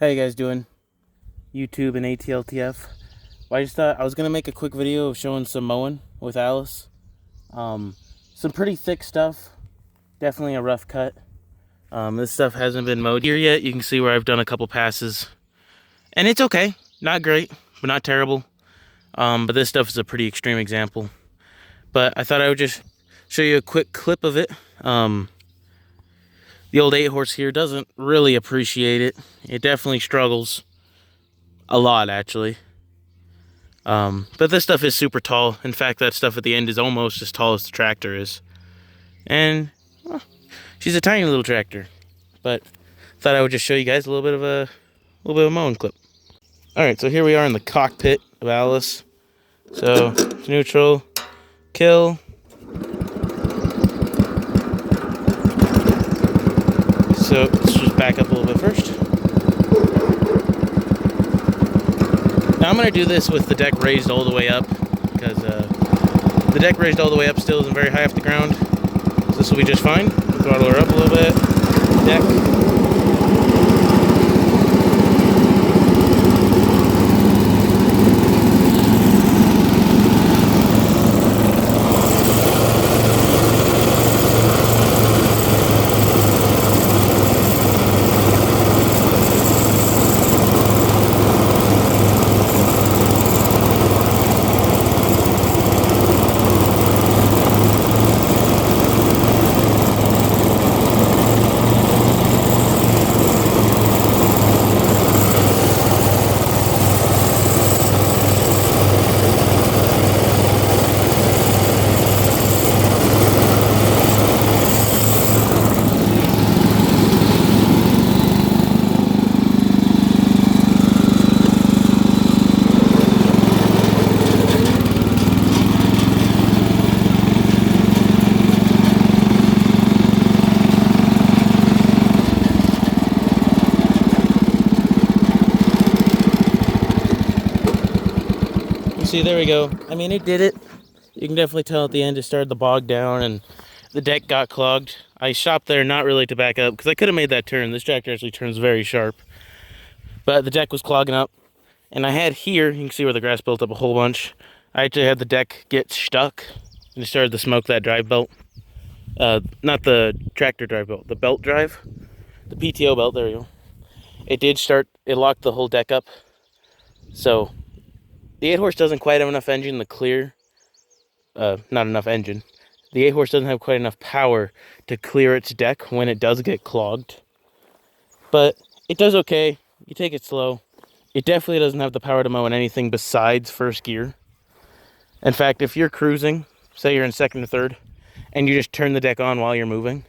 How you guys doing? YouTube and ATLTF. Well, I just thought I was gonna make a quick video of showing some mowing with Alice. Some pretty thick stuff. Definitely a rough cut. This stuff hasn't been mowed here yet. You can see where I've done a couple passes. And it's okay. Not great, but not terrible. But this stuff is a pretty extreme example. But I thought I would just show you a quick clip of it. The old 8-horse here doesn't really appreciate it. It definitely struggles. A lot, actually. But this stuff is super tall. In fact, that stuff at the end is almost as tall as the tractor is. And, well, she's a tiny little tractor. But thought I would just show you guys a little bit of a mowing clip. Alright, so here we are in the cockpit of Alice. So, it's neutral, kill. So, let's just back up a little bit first. Now I'm going to do this with the deck raised all the way up, because the deck raised all the way up still isn't very high off the ground. So this will be just fine. Throttle her up a little bit. Deck. See, there we go. I mean, it did it. You can definitely tell at the end it started to bog down and the deck got clogged. I stopped there not really to back up because I could have made that turn. This tractor actually turns very sharp. But the deck was clogging up. And I had here, you can see where the grass built up a whole bunch. I actually had the deck get stuck and it started to smoke that drive belt. Not the tractor drive belt, the belt drive. The PTO belt, there you go. It did start, it locked the whole deck up. So the 8-horse doesn't quite have enough engine to clear, not enough engine. The 8-horse doesn't have quite enough power to clear its deck when it does get clogged. But it does okay. You take it slow. It definitely doesn't have the power to mow in anything besides first gear. In fact, if you're cruising, say you're in second or third, and you just turn the deck on while you're moving,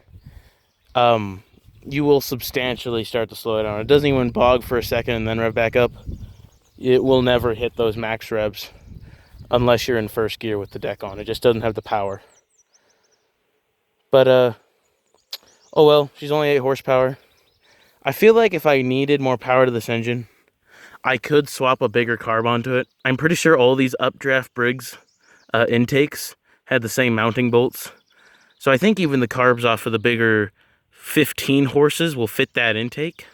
you will substantially start to slow it down. It doesn't even bog for a second and then rev back up. It will never hit those max revs unless you're in first gear with the deck on. It just doesn't have the power. But, oh well, she's only 8 horsepower. I feel like if I needed more power to this engine, I could swap a bigger carb onto it. I'm pretty sure all these updraft Briggs intakes had the same mounting bolts. So I think even the carbs off of the bigger 15 horses will fit that intake.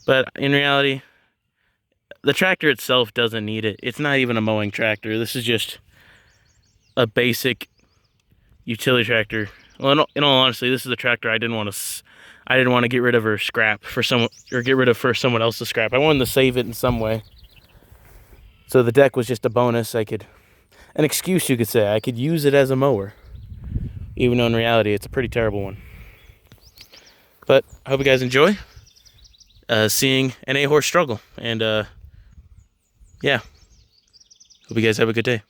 But in reality, the tractor itself doesn't need it. It's not even a mowing tractor. This is just a basic utility tractor. Well, in all honesty, this is a tractor I didn't want to get rid of or scrap for someone, or get rid of for someone else to scrap. I wanted to save it in some way. So the deck was just a bonus. An excuse you could say. I could use it as a mower, even though in reality it's a pretty terrible one. But I hope you guys enjoy seeing an 8-horse struggle, and yeah, hope you guys have a good day.